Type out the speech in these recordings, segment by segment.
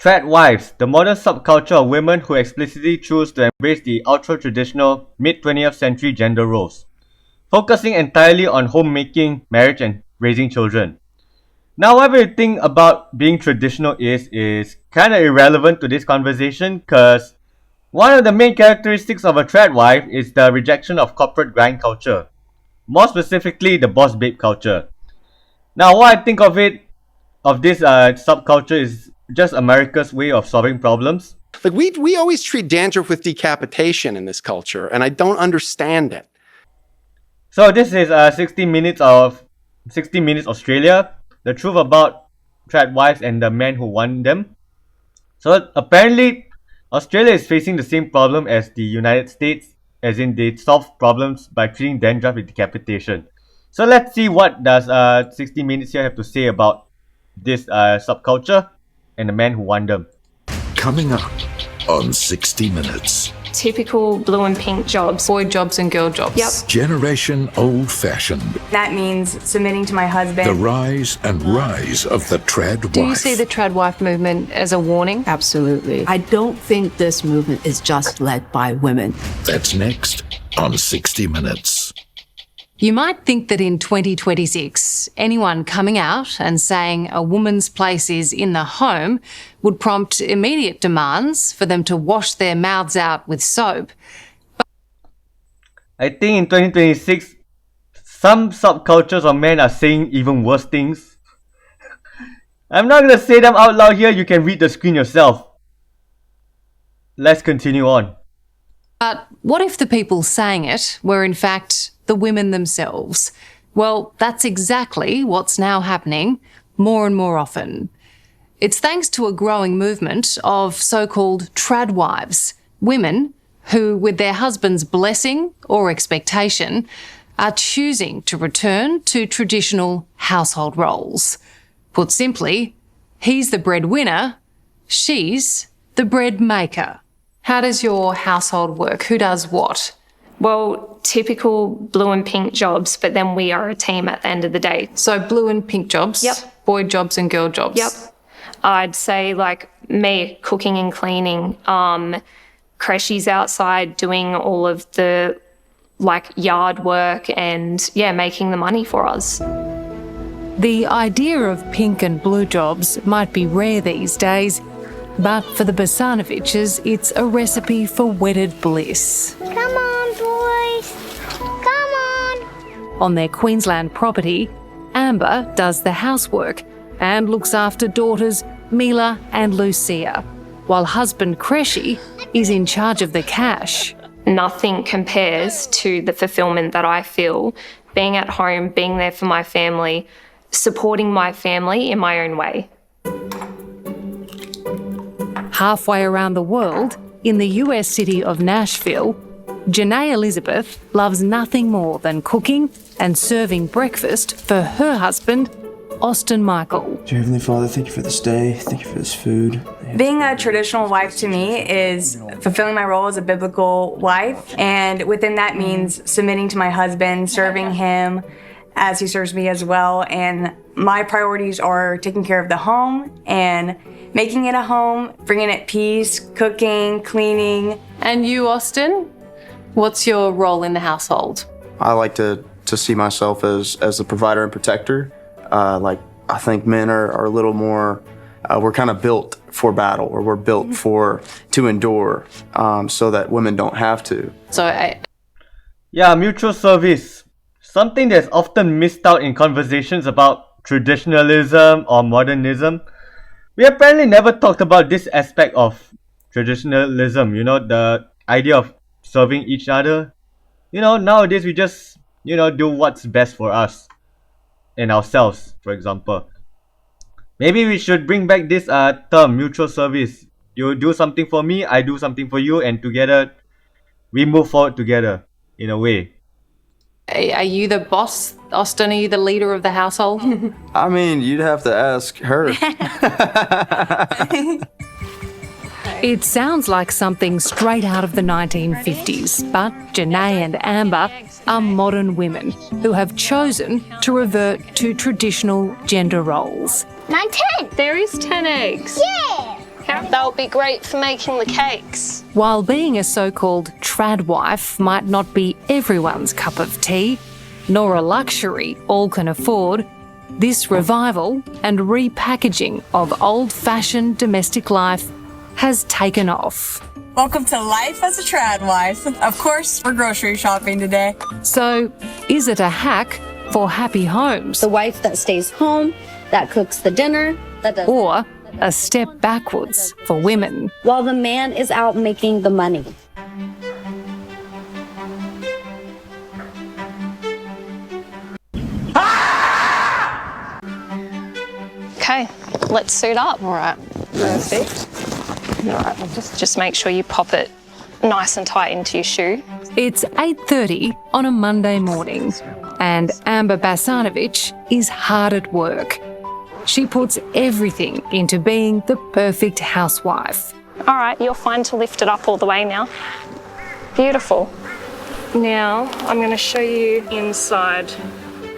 Tradwives, the modern subculture of women who explicitly choose to embrace the ultra-traditional mid-20th century gender roles, focusing entirely on homemaking, marriage, and raising children. Now, whatever you think about being traditional is kind of irrelevant to this conversation because one of the main characteristics of a tradwife is the rejection of corporate grind culture, more specifically the boss babe culture. Now, what I think of this subculture is just America's way of solving problems. Like we always treat dandruff with decapitation in this culture, and I don't understand it. So this is 60 minutes Australia. The truth about tradwives and the men who won them. So apparently, Australia is facing the same problem as the United States, as in they solve problems by treating dandruff with decapitation. So let's see what does 60 minutes here have to say about this subculture and the men who won them. Coming up on 60 Minutes. Typical blue and pink jobs. Boy jobs and girl jobs. Yep. Generation old-fashioned. That means submitting to my husband. The rise and rise of the tradwife. Do you see the tradwife movement as a warning? Absolutely. I don't think this movement is just led by women. That's next on 60 Minutes. You might think that in 2026, anyone coming out and saying a woman's place is in the home would prompt immediate demands for them to wash their mouths out with soap. I think in 2026, some subcultures of men are saying even worse things. I'm not going to say them out loud here, you can read the screen yourself. Let's continue on. But what if the people saying it were in fact the women themselves? Well, that's exactly what's now happening more and more often. It's thanks to a growing movement of so-called tradwives, women who, with their husband's blessing or expectation, are choosing to return to traditional household roles. Put simply, he's the breadwinner, she's the bread maker. How does your household work? Who does what? Well, typical blue and pink jobs, but then we are a team at the end of the day. So blue and pink jobs? Yep. Boy jobs and girl jobs? Yep. I'd say like me, cooking and cleaning, Creshy's outside doing all of the like yard work and making the money for us. The idea of pink and blue jobs might be rare these days, but for the Basanoviches, it's a recipe for wedded bliss. Come on, boys. Come on. On their Queensland property, Amber does the housework and looks after daughters Mila and Lucia, while husband Creshy is in charge of the cash. Nothing compares to the fulfillment that I feel being at home, being there for my family, supporting my family in my own way. Halfway around the world, in the US city of Nashville, Janae Elizabeth loves nothing more than cooking and serving breakfast for her husband, Austin Michael. Dear Heavenly Father, thank you for this day. Thank you for this food. Being a traditional wife to me is fulfilling my role as a biblical wife, and within that means submitting to my husband, serving him as he serves me as well, and my priorities are taking care of the home and making it a home, bringing it peace, cooking, cleaning. And you, Austin? What's your role in the household? I like to see myself as the provider and protector. I think men are a little more, we're kind of built for battle, or we're built to endure, so that women don't have to. Mutual service. Something that's often missed out in conversations about traditionalism or modernism. We apparently never talked about this aspect of traditionalism, the idea of serving each other. Nowadays we just, do what's best for us and ourselves, for example. Maybe we should bring back this term, mutual service. You do something for me, I do something for you, and together we move forward together, in a way. Are you the boss, Austin? Are you the leader of the household? I mean, you'd have to ask her. It sounds like something straight out of the 1950s, but Janae and Amber are modern women who have chosen to revert to traditional gender roles. 9, 10. There is 10 eggs. Yeah. That would be great for making the cakes. While being a so-called tradwife might not be everyone's cup of tea, nor a luxury all can afford, this revival and repackaging of old-fashioned domestic life has taken off. Welcome to life as a tradwife. Of course, we're grocery shopping today. So, is it a hack for happy homes? The wife that stays home, that cooks the dinner, that does... Or a step backwards for women? while the man is out making the money. Okay, let's suit up. All right, perfect. All right, just make sure you pop it nice and tight into your shoe. It's 8:30 on a Monday morning, and Amber Basanovich is hard at work. She puts everything into being the perfect housewife. All right, you're fine to lift it up all the way now. Beautiful. Now, I'm going to show you inside.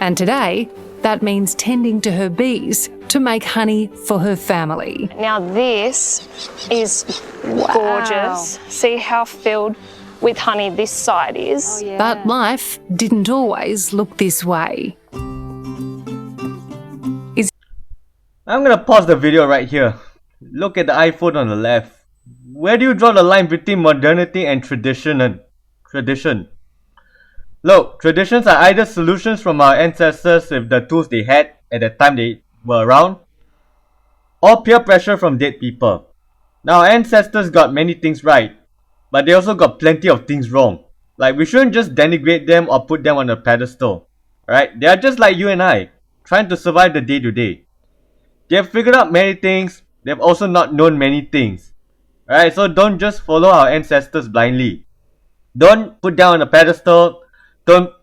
And today, that means tending to her bees to make honey for her family. Now this is gorgeous. See how filled with honey this side is? But life didn't always look this way. I'm gonna pause the video right here. Look at the iPhone on the left. Where do you draw the line between modernity and tradition? Look, traditions are either solutions from our ancestors with the tools they had at the time they were around, or peer pressure from dead people. Now, our ancestors got many things right, but they also got plenty of things wrong. Like, we shouldn't just denigrate them or put them on a pedestal. Right? They are just like you and I, trying to survive the day to day. They have figured out many things, they have also not known many things. Alright, so don't just follow our ancestors blindly. Don't put them on a pedestal. Don't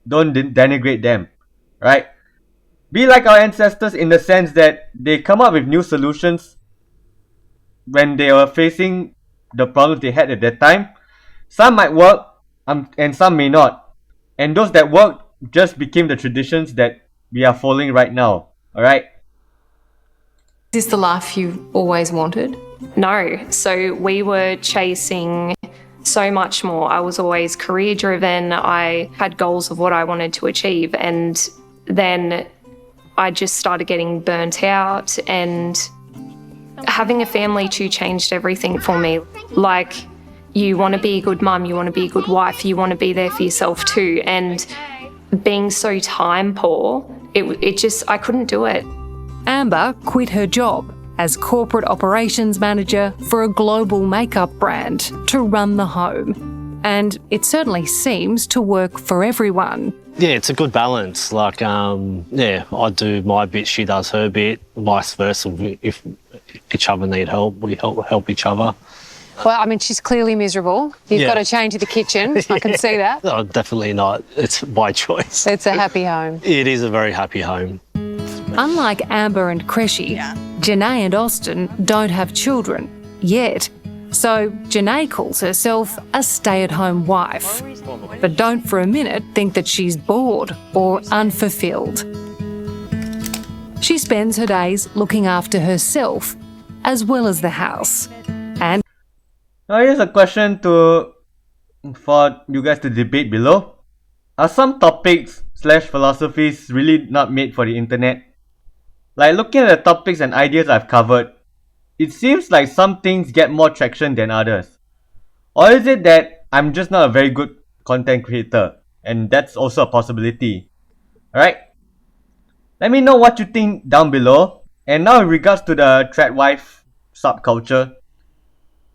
denigrate them. Right? Be like our ancestors in the sense that they come up with new solutions when they were facing the problems they had at that time. Some might work, and some may not. And those that worked just became the traditions that we are following right now. Alright? Is this the life you always wanted? No. So we were chasing so much more. I was always career driven. I had goals of what I wanted to achieve. And then I just started getting burnt out, and having a family too changed everything for me. Like, you want to be a good mum, you want to be a good wife, you want to be there for yourself too. And being so time poor, it just, I couldn't do it. Amber quit her job as corporate operations manager for a global makeup brand to run the home. And it certainly seems to work for everyone. Yeah, it's a good balance. Like, yeah, I do my bit, she does her bit, vice versa. If each other need help, we help each other. Well, I mean, she's clearly miserable. You've got to change the kitchen. I can see that. No, definitely not. It's my choice. It's a happy home. It is a very happy home. Unlike Amber and Cressy, Janae and Austin don't have children yet. So Janae calls herself a stay-at-home wife. But don't for a minute think that she's bored or unfulfilled. She spends her days looking after herself as well as the house. And now here's a question for you guys to debate below. Are some topics / philosophies really not made for the internet? Like, looking at the topics and ideas I've covered, it seems like some things get more traction than others. Or is it that I'm just not a very good content creator, and that's also a possibility? Alright? Let me know what you think down below. And now in regards to the tradwife subculture,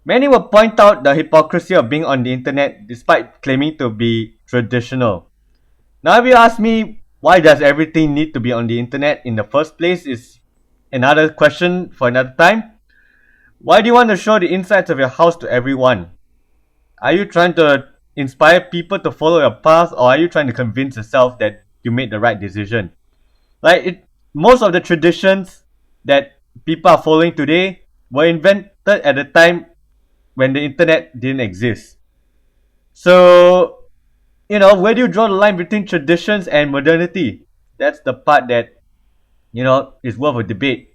many will point out the hypocrisy of being on the internet despite claiming to be traditional. Now if you ask me, why does everything need to be on the internet in the first place, is another question for another time. Why do you want to show the insides of your house to everyone? Are you trying to inspire people to follow your path, or are you trying to convince yourself that you made the right decision? Like, most of the traditions that people are following today were invented at a time when the internet didn't exist. So, you know, where do you draw the line between traditions and modernity? That's the part that, you know, is worth a debate.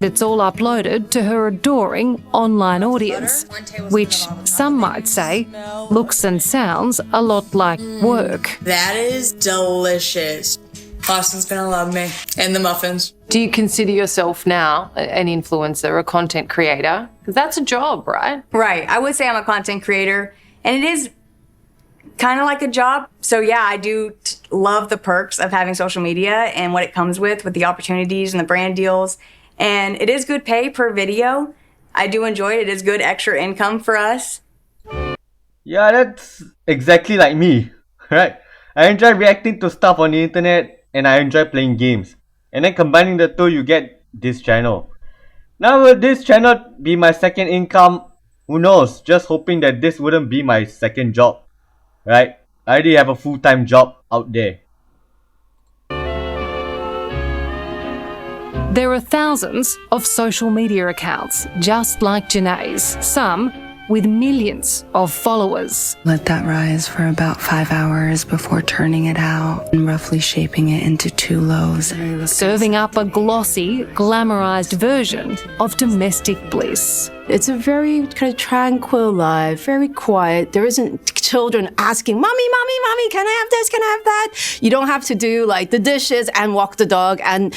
It's all uploaded to her adoring online audience, which some might say looks and sounds a lot like work. That is delicious. Austin's gonna love me. And the muffins. Do you consider yourself now an influencer, a content creator? Because that's a job, right? Right. I would say I'm a content creator, and it is kind of like a job. So yeah, I do love the perks of having social media and what it comes with the opportunities and the brand deals. And it is good pay per video. I do enjoy it. It is good extra income for us. Yeah, that's exactly like me, right? I enjoy reacting to stuff on the internet and I enjoy playing games. And then combining the two, you get this channel. Now will this channel be my second income? Who knows? Just hoping that this wouldn't be my second job, right? I already have a full-time job out there. There are thousands of social media accounts just like Janae's, some with millions of followers. Let that rise for about 5 hours before turning it out and roughly shaping it into 2 loaves. Serving up a glossy, glamorized version of domestic bliss. It's a very kind of tranquil life, very quiet. There isn't children asking, Mommy, Mommy, Mommy, can I have this? Can I have that? You don't have to do like the dishes and walk the dog and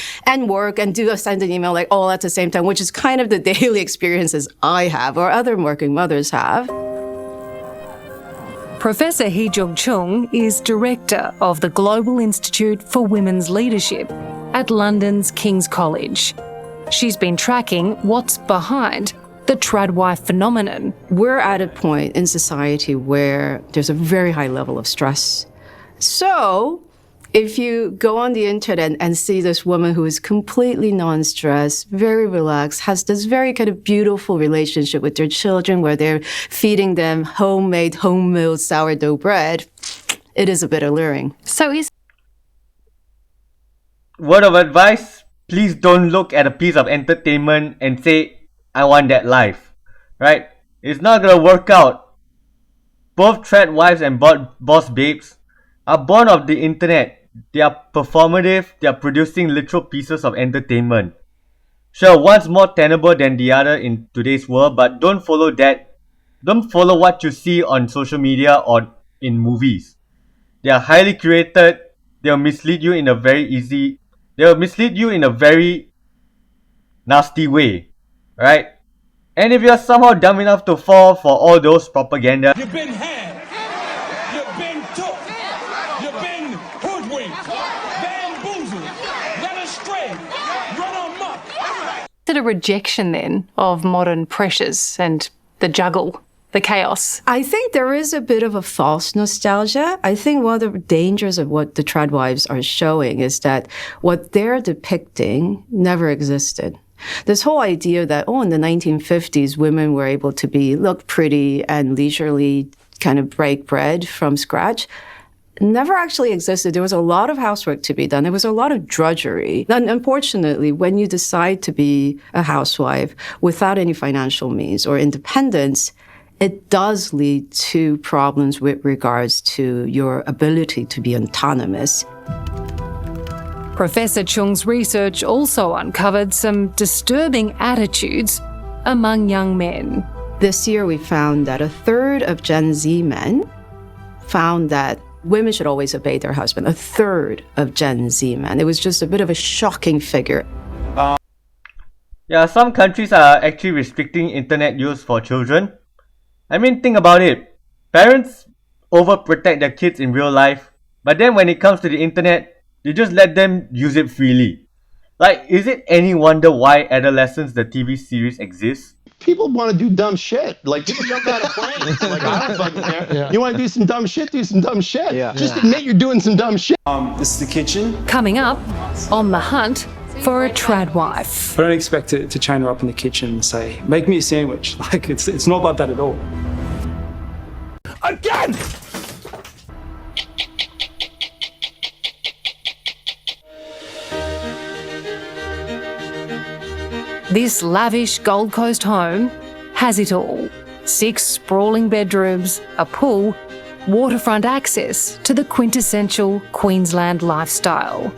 work and send an email like all at the same time, which is kind of the daily experiences I have or other working mothers have. Professor Hee-Jung Chung is director of the Global Institute for Women's Leadership at London's King's College. She's been tracking what's behind the tradwife phenomenon. We're at a point in society where there's a very high level of stress. So if you go on the internet and see this woman who is completely non-stressed, very relaxed, has this very kind of beautiful relationship with their children where they're feeding them homemade, home-milled sourdough bread, it is a bit alluring. Word of advice, please don't look at a piece of entertainment and say, I want that life, right? It's not gonna work out. Both tradwives and boss babes are born of the internet. They are performative, they are producing literal pieces of entertainment. Sure, one's more tenable than the other in today's world, but don't follow that. Don't follow what you see on social media or in movies. They are highly curated, they'll mislead you in a very nasty way. Right? And if you're somehow dumb enough to fall for all those propaganda, you've been had, you've been took, you've been hoodwinked, bamboozled, led astray, run amok. Is it a rejection then of modern pressures and the juggle, the chaos? I think there is a bit of a false nostalgia. I think one of the dangers of what the tradwives are showing is that what they're depicting never existed. This whole idea that, in the 1950s, women were able to look pretty and leisurely kind of break bread from scratch never actually existed. There was a lot of housework to be done. There was a lot of drudgery. And unfortunately, when you decide to be a housewife without any financial means or independence, it does lead to problems with regards to your ability to be autonomous. Professor Chung's research also uncovered some disturbing attitudes among young men. This year we found that 1/3 of Gen Z men found that women should always obey their husband. 1/3 of Gen Z men. It was just a bit of a shocking figure. Yeah, some countries are actually restricting internet use for children. I mean, think about it. Parents overprotect their kids in real life, but then when it comes to the internet, they just let them use it freely. Like, is it any wonder why Adolescents, the TV series, exists? People want to do dumb shit. Like, people jump out of planes. Like, I don't fucking care. Yeah. You want to do some dumb shit? Do some dumb shit. Yeah. Just admit you're doing some dumb shit. This is the kitchen. Coming up, on the hunt for a tradwife. I don't expect to chain her up in the kitchen and say, make me a sandwich. Like, it's not like that at all. Again! This lavish Gold Coast home has it all. 6 sprawling bedrooms, a pool, waterfront access to the quintessential Queensland lifestyle.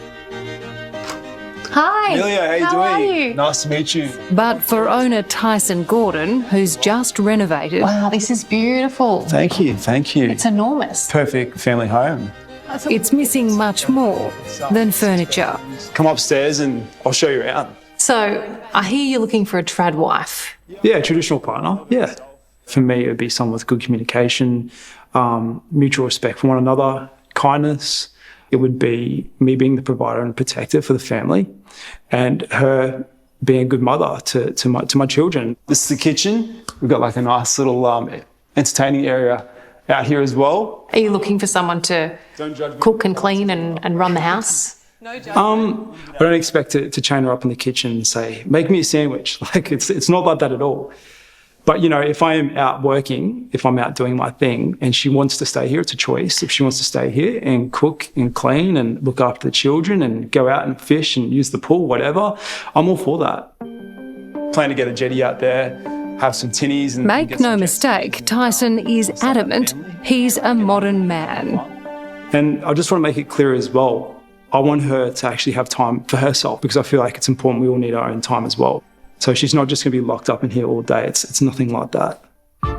Hi. Amelia, how you Are doing? you? Nice to meet you. But for owner Tyson Gordon, who's just renovated, wow, this is beautiful. Thank you, thank you. It's enormous. Perfect family home. It's missing much more than furniture. Come upstairs and I'll show you around. So, I hear you're looking for a trad wife. Yeah, traditional partner, yeah. For me, it would be someone with good communication, mutual respect for one another, kindness. It would be me being the provider and protector for the family, and her being a good mother to my children. This is the kitchen. We've got like a nice little entertaining area out here as well. Are you looking for someone to cook and clean and run the house? I don't expect to chain her up in the kitchen and say, make me a sandwich. Like it's not like that at all. But, you know, if I am out working, if I'm out doing my thing and she wants to stay here, it's a choice. If she wants to stay here and cook and clean and look after the children and go out and fish and use the pool, whatever, I'm all for that. Plan to get a jetty out there, have some tinnies. And Make no mistake, Tyson is adamant he's a modern man. And I just want to make it clear as well, I want her to actually have time for herself because I feel like it's important we all need our own time as well. So she's not just going to be locked up in here all day. It's nothing like that.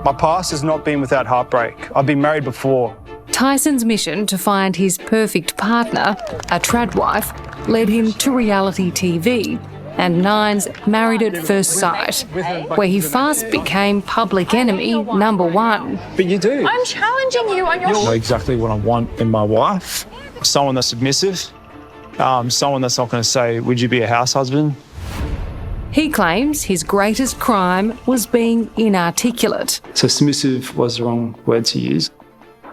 My past has not been without heartbreak. I've been married before. Tyson's mission to find his perfect partner, a trad wife, led him to reality TV and Nine's Married at First Sight, where he fast became public enemy #1. But you do. I'm challenging you on your... You know exactly what I want in my wife. Someone that's submissive. Someone that's not going to say, would you be a house husband? He claims his greatest crime was being inarticulate. So submissive was the wrong word to use.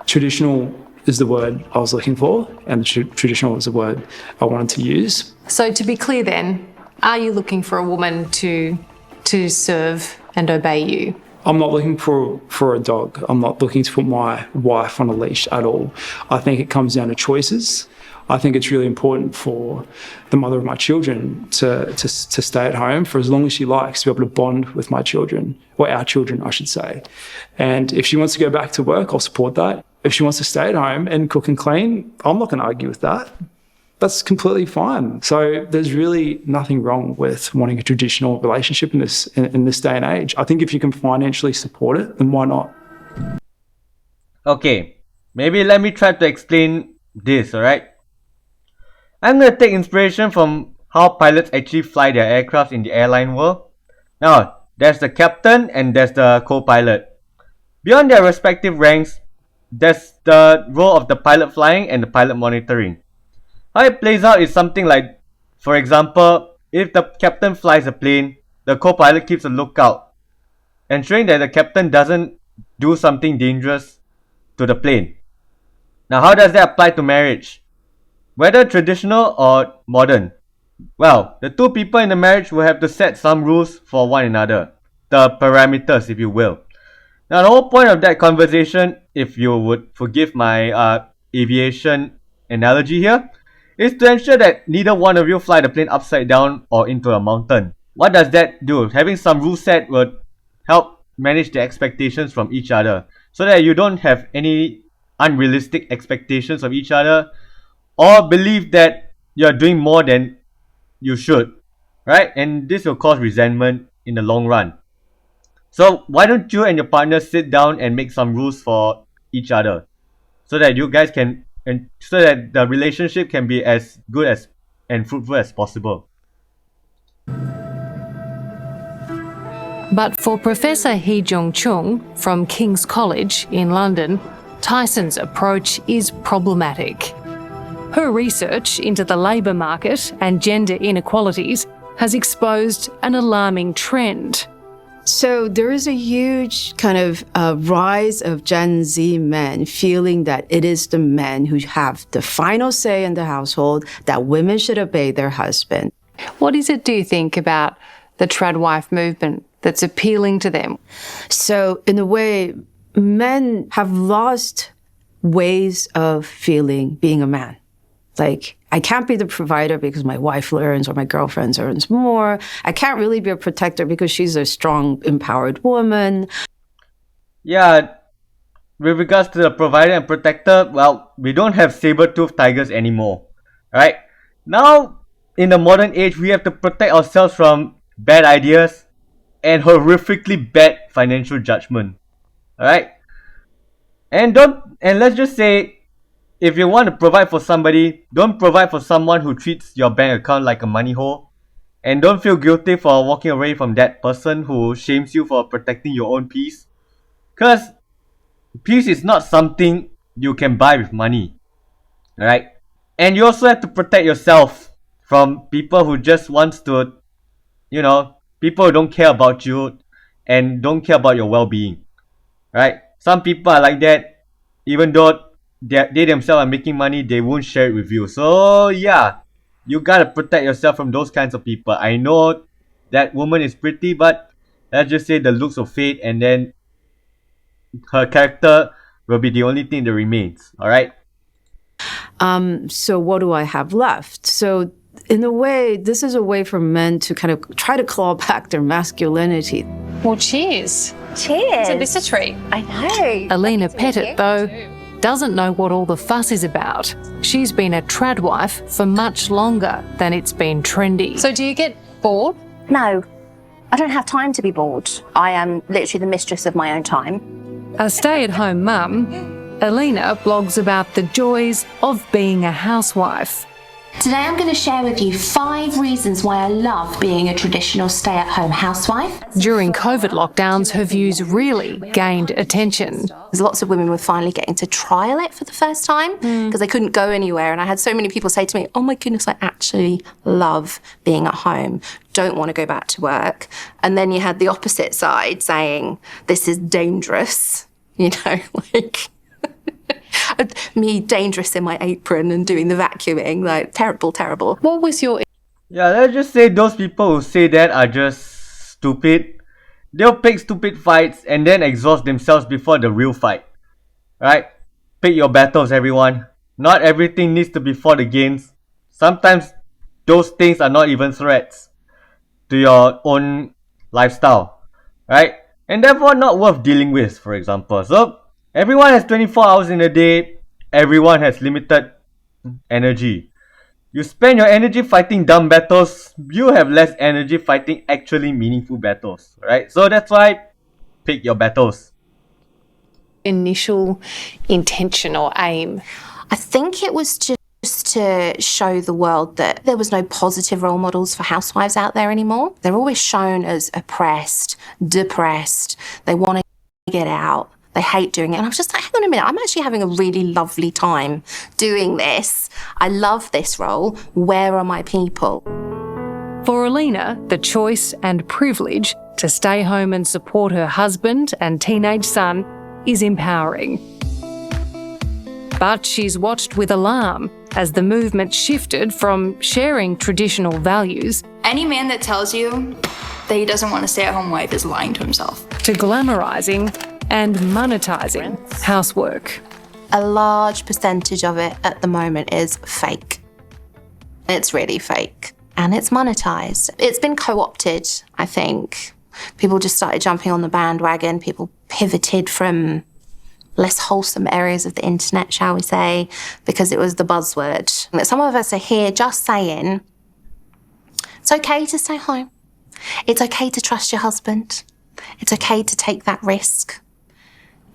Traditional is the word I was looking for, and traditional is the word I wanted to use. So to be clear then, are you looking for a woman to serve and obey you? I'm not looking for a dog. I'm not looking to put my wife on a leash at all. I think it comes down to choices. I think it's really important for the mother of my children to stay at home for as long as she likes, to be able to bond with my children, or our children, I should say. And if she wants to go back to work, I'll support that. If she wants to stay at home and cook and clean, I'm not going to argue with that. That's completely fine. So there's really nothing wrong with wanting a traditional relationship in this day and age. I think if you can financially support it, then why not? Okay, maybe let me try to explain this, alright? I'm going to take inspiration from how pilots actually fly their aircraft in the airline world. Now, there's the captain and there's the co-pilot. Beyond their respective ranks, there's the role of the pilot flying and the pilot monitoring. How it plays out is something like, for example, if the captain flies a plane, the co-pilot keeps a lookout, ensuring that the captain doesn't do something dangerous to the plane. Now, how does that apply to marriage? Whether traditional or modern, well, the two people in the marriage will have to set some rules for one another, the parameters, if you will. Now, the whole point of that conversation, if you would forgive my aviation analogy here, is to ensure that neither one of you fly the plane upside down or into a mountain. What does that do? Having some rules set would help manage the expectations from each other, so that you don't have any unrealistic expectations of each other, or believe that you're doing more than you should, right? And this will cause resentment in the long run. So why don't you and your partner sit down and make some rules for each other, so that you guys can, and so that the relationship can be as good as and fruitful as possible. But for Professor Hee Jung Chung from King's College in London, Tyson's approach is problematic. Her research into the labour market and gender inequalities has exposed an alarming trend. So there is a huge kind of rise of Gen Z men feeling that it is the men who have the final say in the household, that women should obey their husband. What is it, do you think, about the tradwife movement that's appealing to them? So in a way, men have lost ways of feeling being a man. Like, I can't be the provider because my wife earns or my girlfriend earns more. I can't really be a protector because she's a strong, empowered woman. Yeah, with regards to the provider and protector, well, we don't have saber-toothed tigers anymore, right? Now, in the modern age, we have to protect ourselves from bad ideas and horrifically bad financial judgment. Alright? And let's just say, if you want to provide for somebody, don't provide for someone who treats your bank account like a money hole. And don't feel guilty for walking away from that person who shames you for protecting your own peace. Because peace is not something you can buy with money. Alright? And you also have to protect yourself from people who just wants to, people who don't care about you and don't care about your well-being. Right? Some people are like that. Even though they themselves are making money, they won't share it with you. So yeah, you gotta protect yourself from those kinds of people. I know that woman is pretty, but let's just say the looks will fade, and then her character will be the only thing that remains. Alright? So what do I have left? So in a way, this is a way for men to kind of try to claw back their masculinity. Well, cheers. Cheers. It's a treat. I know. Elena Pettit, though, doesn't know what all the fuss is about. She's been a tradwife for much longer than it's been trendy. So do you get bored? No. I don't have time to be bored. I am literally the mistress of my own time. A stay-at-home mum, Elena blogs about the joys of being a housewife. Today I'm going to share with you 5 reasons why I love being a traditional stay-at-home housewife. During COVID lockdowns, her views really gained attention. There's lots of women were finally getting to trial it for the first time because they couldn't go anywhere, and I had so many people say to me, oh my goodness, I actually love being at home, don't want to go back to work. And then you had the opposite side saying, this is dangerous, like... me dangerous in my apron and doing the vacuuming, like terrible. What was your... Yeah, let's just say those people who say that are just stupid. They'll pick stupid fights and then exhaust themselves before the real fight. Right? Pick your battles, everyone. Not everything needs to be fought against. Sometimes those things are not even threats to your own lifestyle. Right? And therefore not worth dealing with, for example. So, everyone has 24 hours in a day. Everyone has limited energy. You spend your energy fighting dumb battles, you have less energy fighting actually meaningful battles, right? So that's why pick your battles. Initial intention or aim? I think it was just to show the world that there was no positive role models for housewives out there anymore. They're always shown as oppressed, depressed, they want to get out. They hate doing it. And I was just like, hang on a minute, I'm actually having a really lovely time doing this. I love this role. Where are my people? For Elena, the choice and privilege to stay home and support her husband and teenage son is empowering. But she's watched with alarm as the movement shifted from sharing traditional values. Any man that tells you that he doesn't want a stay-at-home wife is lying to himself. To glamorising and monetising housework. A large percentage of it at the moment is fake. It's really fake. And it's monetised. It's been co-opted, I think. People just started jumping on the bandwagon. People pivoted from less wholesome areas of the internet, shall we say, because it was the buzzword. Some of us are here just saying, it's okay to stay home. It's okay to trust your husband. It's okay to take that risk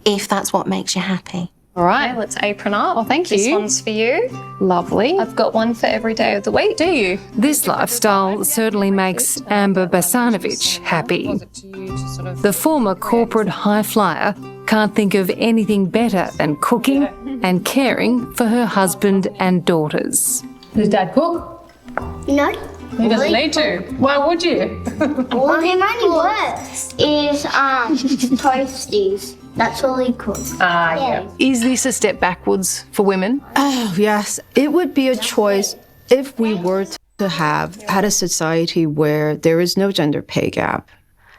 if that's what makes you happy. All right, let's apron up. Oh, thank you. This one's for you. Lovely. I've got one for every day of the week. Do you? This lifestyle certainly makes Amber Basanovic happy. The former corporate high flyer can't think of anything better than cooking and caring for her husband and daughters. Does Dad cook? No. He doesn't need to. Why would you? All he only works is toasties. That's all he cooks. Yeah. Is this a step backwards for women? Oh, yes. It would be a choice if we were to have had a society where there is no gender pay gap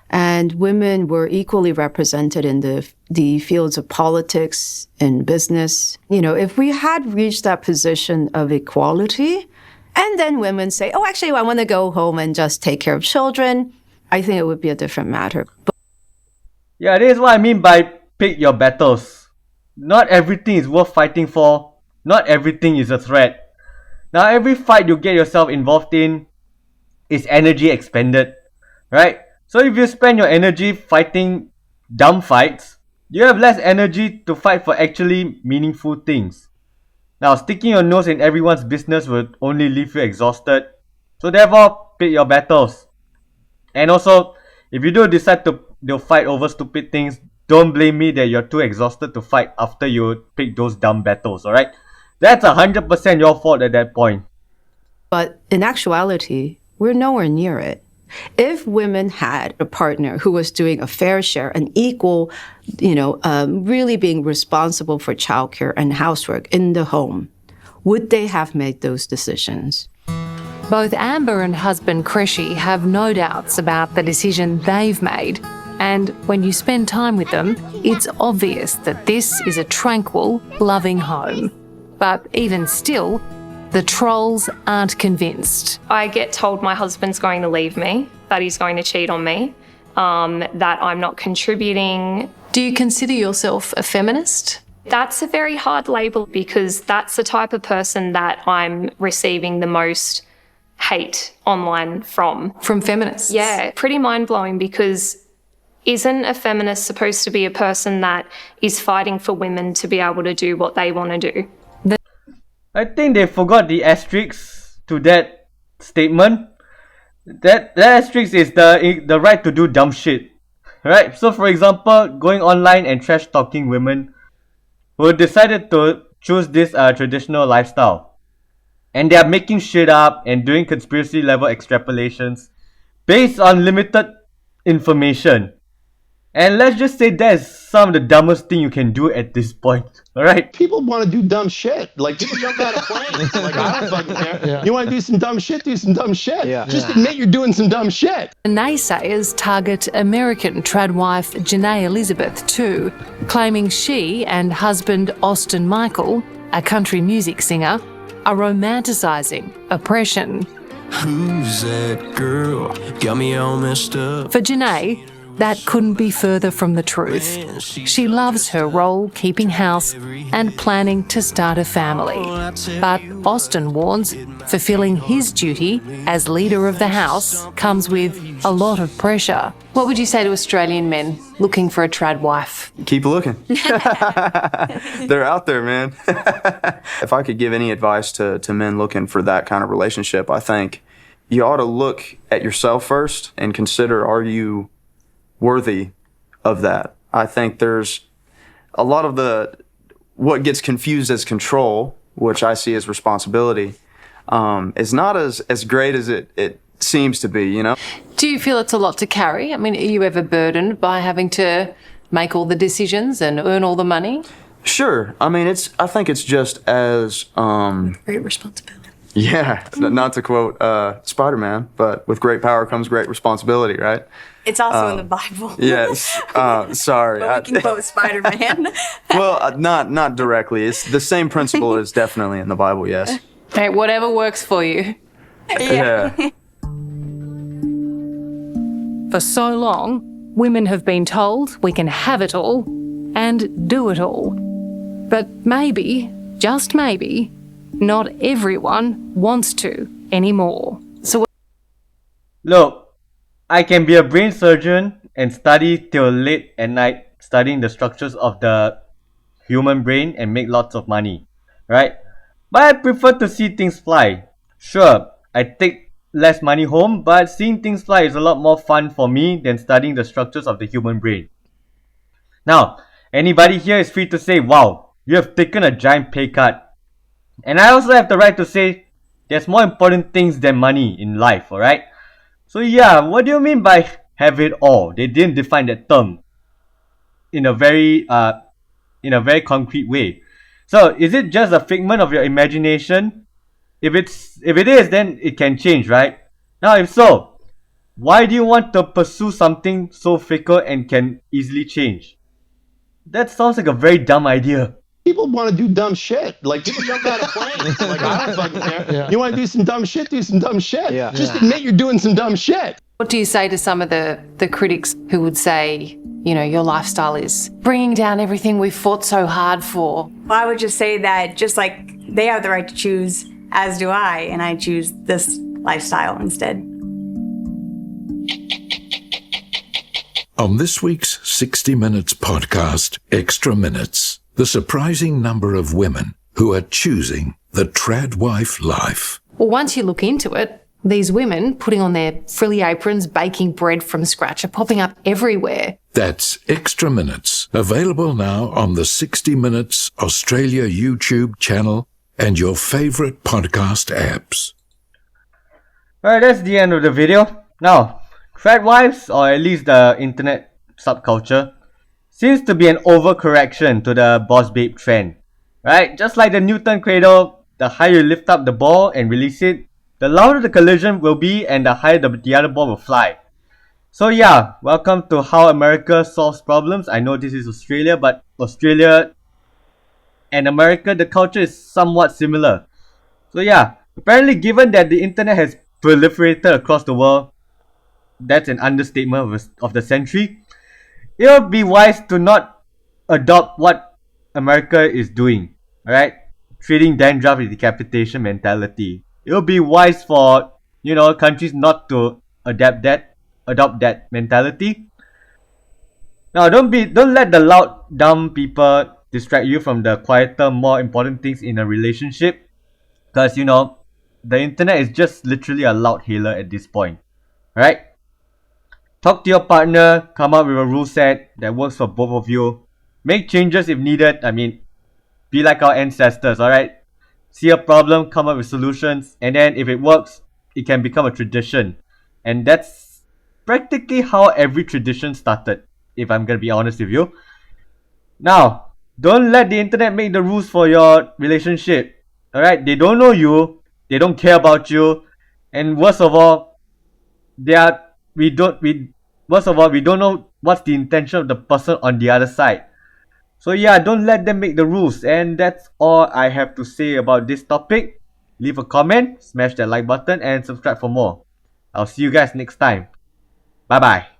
and women were equally represented in the fields of politics and business. If we had reached that position of equality, and then women say, oh, actually, I want to go home and just take care of children, I think it would be a different matter. Yeah, this is what I mean by pick your battles. Not everything is worth fighting for. Not everything is a threat. Now, every fight you get yourself involved in is energy expended, right? So if you spend your energy fighting dumb fights, you have less energy to fight for actually meaningful things. Now, sticking your nose in everyone's business will only leave you exhausted. So therefore, pick your battles. And also, if you do decide to fight over stupid things, don't blame me that you're too exhausted to fight after you pick those dumb battles, alright? That's 100% your fault at that point. But in actuality, we're nowhere near it. If women had a partner who was doing a fair share, an equal, really being responsible for childcare and housework in the home, would they have made those decisions? Both Amber and husband Kreshy have no doubts about the decision they've made. And when you spend time with them, it's obvious that this is a tranquil, loving home. But even still, the trolls aren't convinced. I get told my husband's going to leave me, that he's going to cheat on me, that I'm not contributing. Do you consider yourself a feminist? That's a very hard label because that's the type of person that I'm receiving the most hate online from. From feminists? Yeah, pretty mind-blowing because isn't a feminist supposed to be a person that is fighting for women to be able to do what they want to do? I think they forgot the asterisk to that statement. That asterisk is the right to do dumb shit, right? So for example, going online and trash talking women who decided to choose this traditional lifestyle, and they are making shit up and doing conspiracy level extrapolations based on limited information. And let's just say that's some of the dumbest thing you can do at this point. Alright? People want to do dumb shit. Like, people jump out of planes. Like, I don't fucking care. Yeah. You want to do some dumb shit? Do some dumb shit. Yeah. Just admit you're doing some dumb shit. Naysayers target American tradwife Janae Elizabeth too, claiming she and husband Austin Michael, a country music singer, are romanticising oppression. Who's that girl? Got me all messed up. For Janae, that couldn't be further from the truth. She loves her role keeping house and planning to start a family. But Austin warns fulfilling his duty as leader of the house comes with a lot of pressure. What would you say to Australian men looking for a trad wife? Keep looking. They're out there, man. If I could give any advice to men looking for that kind of relationship, I think you ought to look at yourself first and consider, are you worthy of that? I think there's a lot of what gets confused as control, which I see as responsibility, is not as great as it seems to be, you know? Do you feel it's a lot to carry? I mean, are you ever burdened by having to make all the decisions and earn all the money? Sure. I mean, I think it's just as Great responsibility. Yeah, not to quote Spider-Man, but with great power comes great responsibility, right? It's also in the Bible. Yes. Sorry. But we can quote Spider-Man. Well, not directly. It's the same principle is definitely in the Bible, yes. Hey, whatever works for you. Yeah. For so long, women have been told we can have it all and do it all. But maybe, just maybe, not everyone wants to anymore. So, look, I can be a brain surgeon and study till late at night studying the structures of the human brain and make lots of money, right? But I prefer to see things fly. Sure, I take less money home, but seeing things fly is a lot more fun for me than studying the structures of the human brain. Now, anybody here is free to say, wow, you have taken a giant pay cut. And I also have the right to say there's more important things than money in life, alright? So yeah, what do you mean by have it all? They didn't define that term in a very concrete way. So is it just a figment of your imagination? If it is, then it can change, right? Now if so, why do you want to pursue something so fickle and can easily change? That sounds like a very dumb idea. People want to do dumb shit. Like, people jump out of planes. Like, I don't fucking care. Yeah. You want to do some dumb shit? Do some dumb shit. Yeah. Just admit you're doing some dumb shit. what do you say to some of the critics who would say, you know, your lifestyle is bringing down everything we've fought so hard for? Well, I would just say that just like they have the right to choose as do I, and I choose this lifestyle instead. On this week's 60 Minutes podcast, Extra Minutes, the surprising number of women who are choosing the tradwife life. Well, once you look into it, these women putting on their frilly aprons, baking bread from scratch are popping up everywhere. That's Extra Minutes, available now on the 60 Minutes Australia YouTube channel and your favourite podcast apps. Alright, that's the end of the video. Now, Tradwives, or at least the internet subculture, seems to be an overcorrection to the boss babe trend. Right? Just like the Newton cradle, the higher you lift up the ball and release it, the louder the collision will be and the higher the other ball will fly. So yeah, welcome to how America solves problems. I know this is Australia, but Australia and America, the culture is somewhat similar. So yeah, apparently given that the internet has proliferated across the world, that's an understatement of the century. It would be wise to not adopt what America is doing, alright? Treating Dandruff with decapitation mentality. It would be wise for, countries not to adopt that mentality. Now, don't let the loud, dumb people distract you from the quieter, more important things in a relationship. Because, the internet is just literally a loud hailer at this point. Alright? Talk to your partner, come up with a rule set that works for both of you. Make changes if needed. I mean, be like our ancestors, alright? See a problem, come up with solutions, and then if it works, it can become a tradition. And that's practically how every tradition started, if I'm gonna be honest with you. Now, don't let the internet make the rules for your relationship. Alright? They don't know you, they don't care about you, and worst of all, we don't know what's the intention of the person on the other side. So yeah, don't let them make the rules. And that's all I have to say about this topic. Leave a comment, smash that like button, and subscribe for more. I'll see you guys next time. Bye bye.